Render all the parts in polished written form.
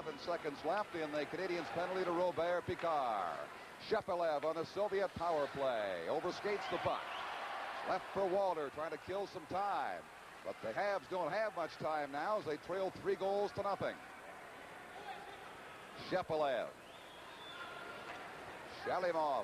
7 seconds left in the Canadiens' penalty to Robert Picard. Shepelev on a Soviet power play. Overskates the puck. Left for Walter, trying to kill some time. But the Habs don't have much time now as they trail 3-0. Shepelev. Shalimov.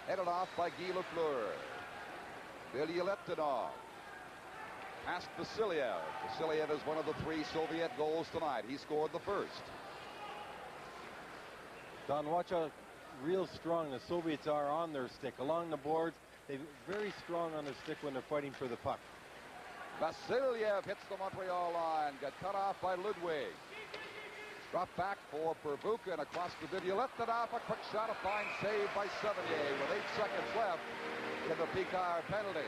Headed off by Guy Lafleur. Bilyeletdinov. Past Vasiliev. Vasiliev is one of the 3 Soviet goals tonight. He scored the first. Don, watch how real strong the Soviets are on their stick. Along the boards, they're very strong on their stick when they're fighting for the puck. Vasiliev hits the Montreal line. Got cut off by Ludwig. Drop back for Pervukin across the Bilyeletdinov. A quick shot, a fine save by Sevigny with 8 seconds left in the Picard penalty.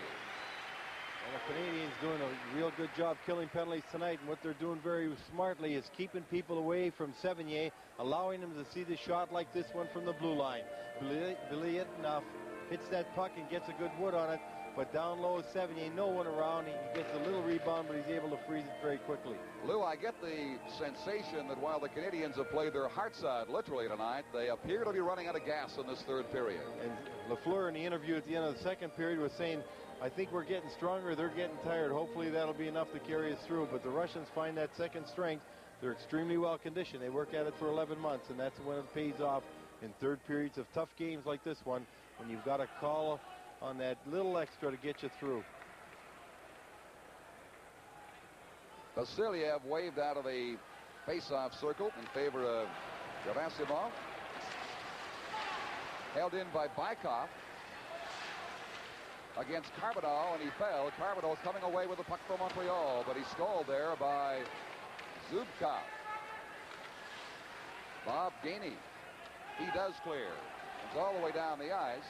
And the Canadiens doing a real good job killing penalties tonight. And what they're doing very smartly is keeping people away from Sevigny, allowing them to see the shot like this one from the blue line. Bilyeletdinov hits that puck and gets a good wood on it. But down low is Sevigny, no one around. He gets a little rebound, but he's able to freeze it very quickly. Lou, I get the sensation that while the Canadiens have played their hearts out literally tonight, they appear to be running out of gas in this third period. And Lafleur in the interview at the end of the second period was saying, I think we're getting stronger, they're getting tired. Hopefully that'll be enough to carry us through. But the Russians find that second strength. They're extremely well conditioned. They work at it for 11 months, and that's when it pays off in third periods of tough games like this one, when you've got to call on that little extra to get you through. Vasiliev waved out of the face-off circle in favor of Gerasimov. Held in by Bykov against Carbonneau, and he fell. Carbonneau coming away with the puck from Montreal, but he's stalled there by Zubkov. Bob Gainey, he does clear. It's all the way down the ice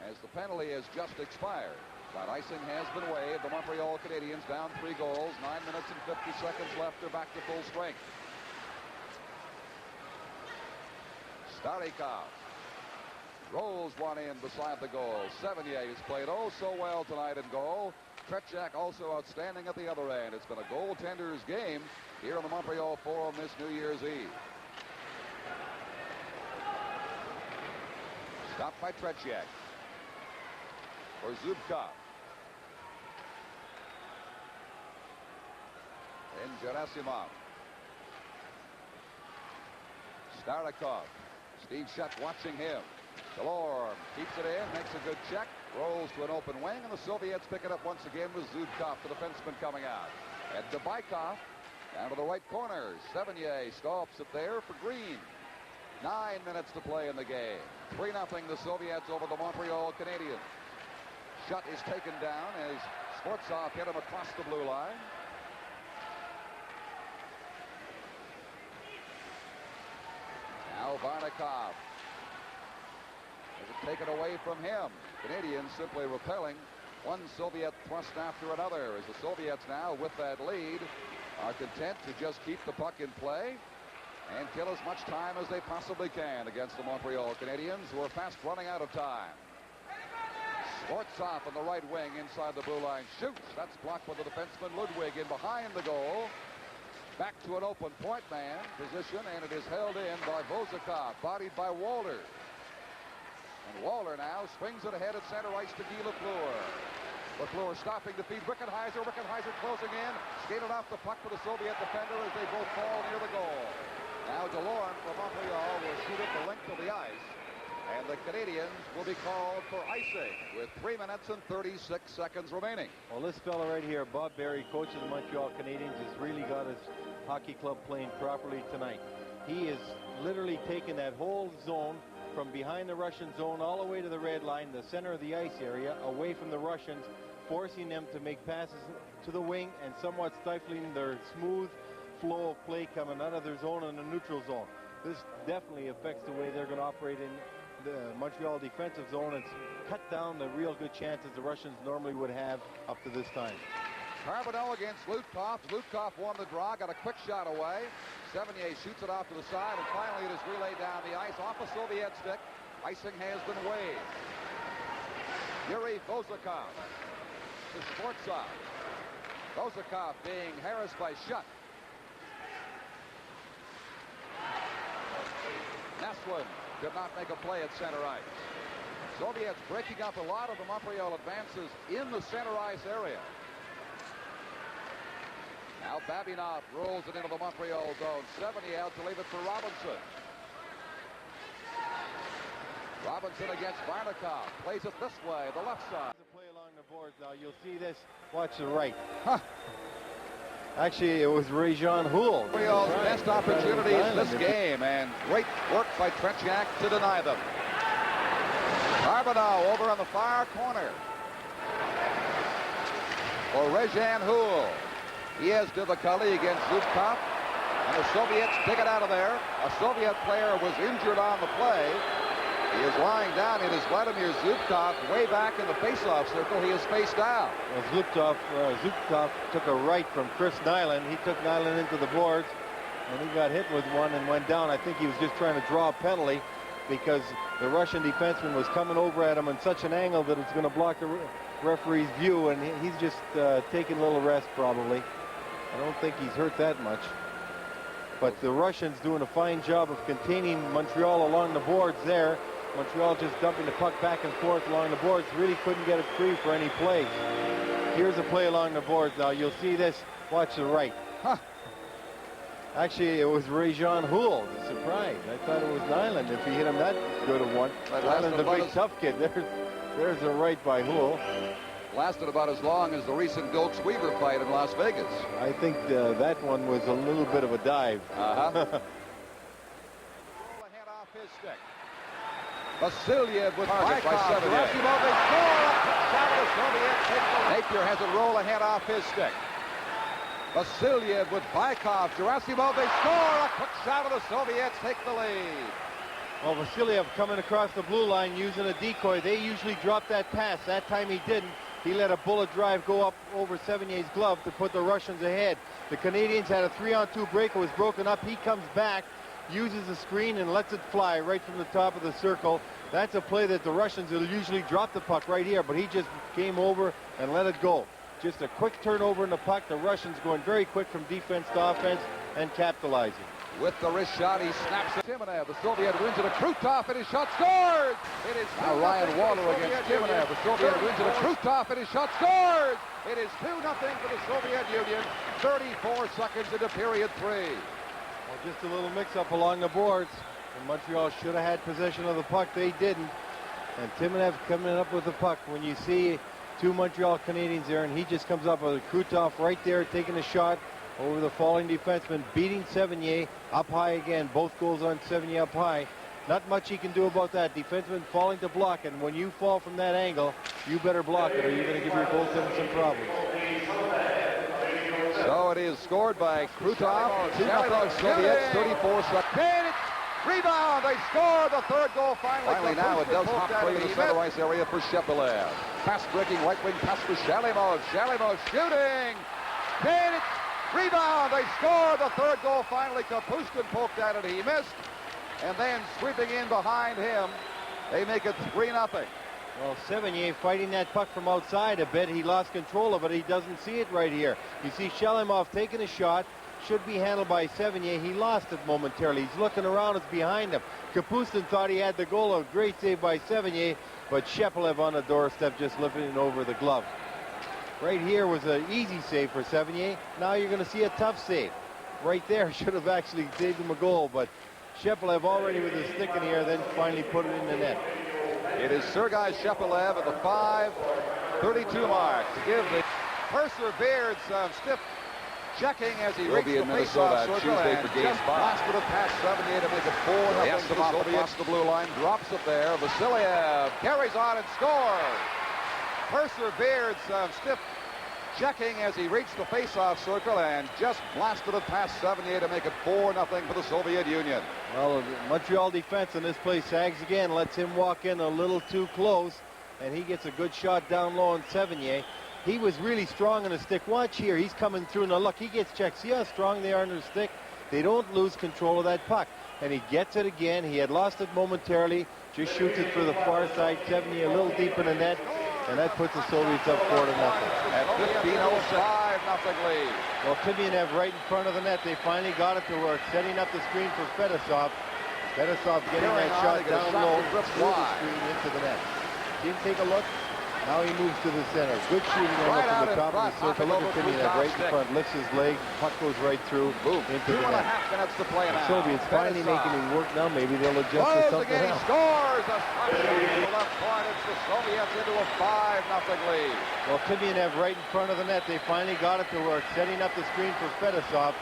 as the penalty has just expired. But icing has been waived. The Montreal Canadiens down 3 goals. 9 minutes and 50 seconds left. They're back to full strength. Starikov rolls one in beside the goal. Sevigny has played oh so well tonight in goal. Tretiak also outstanding at the other end. It's been a goaltender's game here in the Montreal Forum this New Year's Eve. Stopped by Tretiak. For Zubkov. And Gerasimov. Starikov. Steve Shutt watching him. Delorme keeps it in, makes a good check, rolls to an open wing, and the Soviets pick it up once again with Zubkov, the defenseman, coming out. And to Bykov, down to the right corner. Sevigny stops it there for Green. 9 minutes to play in the game. 3-0 the Soviets over the Montreal Canadiens. Shutt is taken down as Sportsov hit him across the blue line. Now Varnikov has it taken away from him. Canadians simply repelling one Soviet thrust after another as the Soviets now with that lead are content to just keep the puck in play and kill as much time as they possibly can against the Montreal Canadiens, who are fast running out of time. Sportsov on the right wing inside the blue line shoots. That's blocked by the defenseman Ludwig in behind the goal. Back to an open point man position, and it is held in by Vozakov, bodied by Walter. And Walter now swings it ahead at center ice to Guy Lafleur. Lafleur stopping to feed Wickenheiser. Wickenheiser closing in. Skated off the puck for the Soviet defender as they both fall near the goal. Now Delorme from Montreal will shoot it the length of the ice. And the Canadiens will be called for icing with 3 minutes and 36 seconds remaining. Well, this fella right here, Bob Barry, coach of the Montreal Canadiens, has really got his hockey club playing properly tonight. He is literally taking that whole zone from behind the Russian zone all the way to the red line, the center of the ice area, away from the Russians, forcing them to make passes to the wing and somewhat stifling their smooth flow of play coming out of their zone and the neutral zone. This definitely affects the way they're going to operate in the Montreal defensive zone and cut down the real good chances the Russians normally would have up to this time. Carbonneau against Lutkov. Lutkov won the draw, got a quick shot away. Sevigny shoots it off to the side, and finally it is relayed down the ice off a Soviet stick. Icing has been waived. Yuri Vozakov to Sportsov. Vozakov being harassed by Shutt. baseman could not make a play at center ice. Soviets breaking up a lot of the Montreal advances in the center ice area. Now Babinov rolls it into the Montreal zone. 70 out to leave it for Robinson. Robinson against Varnikov. Plays it this way, the left side. Play along the boards now. You'll see this. Watch the right. Huh. Actually, it was Rajon Houle. Montreal's best opportunities this game, and great work by Tretiak to deny them. Carbonneau over on the far corner for Rajon Houle. He has difficulty against Zubkov, and the Soviets take it out of there. A Soviet player was injured on the play. He is lying down. It is Vladimir Zubkov way back in the face-off circle. He is face down. Well, Zubkov took a right from Chris Nyland. He took Nyland into the boards, and he got hit with one and went down. I think he was just trying to draw a penalty because the Russian defenseman was coming over at him in such an angle that it's going to block the referee's view, and he's just taking a little rest probably. I don't think he's hurt that much. But the Russians doing a fine job of containing Montreal along the boards there. Montreal just dumping the puck back and forth along the boards. Really couldn't get it free for any play. Here's a play along the boards now. You'll see this. Watch the right. Huh. Actually, it was Rajon Houle. Surprise. I thought it was Nyland if he hit him that good a one. Nyland's a big tough kid. There's a right by Houle. Lasted about as long as the recent Gilks-Weaver fight in Las Vegas. I think that one was a little bit of a dive. Roll ahead off his stick. Vasiliev with target by 7. They score. Napier has it roll ahead off his stick. Vasiliev with Bykov. Gerasimov, they score. A quick shot of the Soviets take the lead. Well, Vasiliev coming across the blue line using a decoy. They usually drop that pass. That time he didn't. He let a bullet drive go up over Sevigny's glove to put the Russians ahead. The Canadians had a 3-on-2 break. It was broken up. He comes back, uses the screen, and lets it fly right from the top of the circle. That's a play that the Russians will usually drop the puck right here, but he just came over and let it go. Just a quick turnover in the puck. The Russians going very quick from defense to offense and capitalizing. With the wrist shot, he snaps it. Timonev, the Soviet wins it. A Krutov, and his shot scores! It is now Ryan Waller against Timonev. The Soviet wins it. A Krutov, and his shot scores! It is 2-0 for the Soviet Union. 34 seconds into period 3. Well, just a little mix-up along the boards. And Montreal should have had possession of the puck. They didn't. And Timonev coming up with the puck. When you see two Montreal Canadiens there, and he just comes up with a Krutov right there, taking a shot over the falling defenseman, beating Sevigny up high again. Both goals on Sevigny up high. Not much he can do about that. Defenseman falling to block, and when you fall from that angle, you better block it or you're going to give your goaltender some problems. So it is scored by Krutov. 2-0 Soviets, 34 seconds. Rebound, they score the third goal finally. Now it does hop free in the center ice area for Shepelev. Pass breaking right wing pass for Shalimov. Shalimov shooting. Kane. Rebound, they score the third goal finally. Kapustin poked at it, he missed. And then sweeping in behind him, they make it 3-0. Well, Sevigny fighting that puck from outside a bit. He lost control of it. He doesn't see it right here. You see Shalimov taking a shot. Should be handled by Sevigny. He lost it momentarily. He's looking around. It's behind him. Kapustin thought he had the goal. A great save by Sevigny, but Shepelev on the doorstep just lifting it over the glove. Right here was an easy save for Sevigny. Now you're going to see a tough save. Right there should have actually saved him a goal, but Shepelev already with his stick in here, then finally put it in the net. It is Sergei Shepelev at the 5:32 mark to give the persevered some stiff checking as he reached the face-off circle and just blasted it past Sevigny to make it 4-0 to the Soviets. The blue line drops it there. Vasiliev carries on and scores. Persevered some stiff checking as he reached the face-off circle and just blasted it past Sevigny to make it 4-0 for the Soviet Union. Well, Montreal defense in this play sags again, lets him walk in a little too close, and he gets a good shot down low on Sevigny. He was really strong on the stick. Watch here, he's coming through. Now look, he gets checked. See how strong they are on the stick? They don't lose control of that puck. And he gets it again. He had lost it momentarily. Just shoots it for the far side. Sevigny a little deep in the net. And that puts the Soviets up 4-0. At 15:05, 0 lead. Well, Timonev right in front of the net. They finally got it to work, setting up the screen for Fedosov. Fetisov getting that shot down low through the screen into the net. Didn't take a look. Now he moves to the center. Good shooting angle from the top of the circle. Look at Timmy right in front. Lifts his leg. Puck goes right through into the net. 2.5 minutes to play now. The Soviets finally making it work now. Maybe they'll adjust to something again, else. He scores a shot to the left point. It's the Soviets into a 5-0 lead. Well, Timyanev right in front of the net. They finally got it to work. Setting up the screen for Fetisov.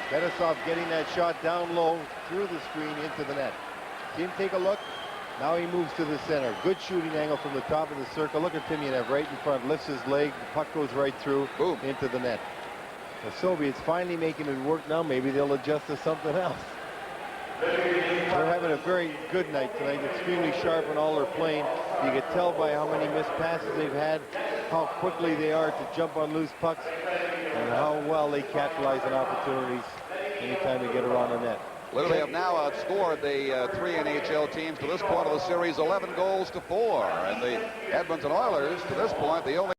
Fetisov getting that shot down low through the screen into the net. Didn't take a look. Now he moves to the center. Good shooting angle from the top of the circle. Look at Timyanev right in front. Lifts his leg. The puck goes right through into the net. The Soviets finally making it work now. Maybe they'll adjust to something else. They're having a very good night tonight. Extremely sharp in all they're playing. You can tell by how many missed passes they've had, how quickly they are to jump on loose pucks, and how well they capitalize on opportunities anytime they get around the net. Literally have now outscored the three NHL teams to this point of the series, 11 goals to 4. And the Edmonton Oilers, to this point, the only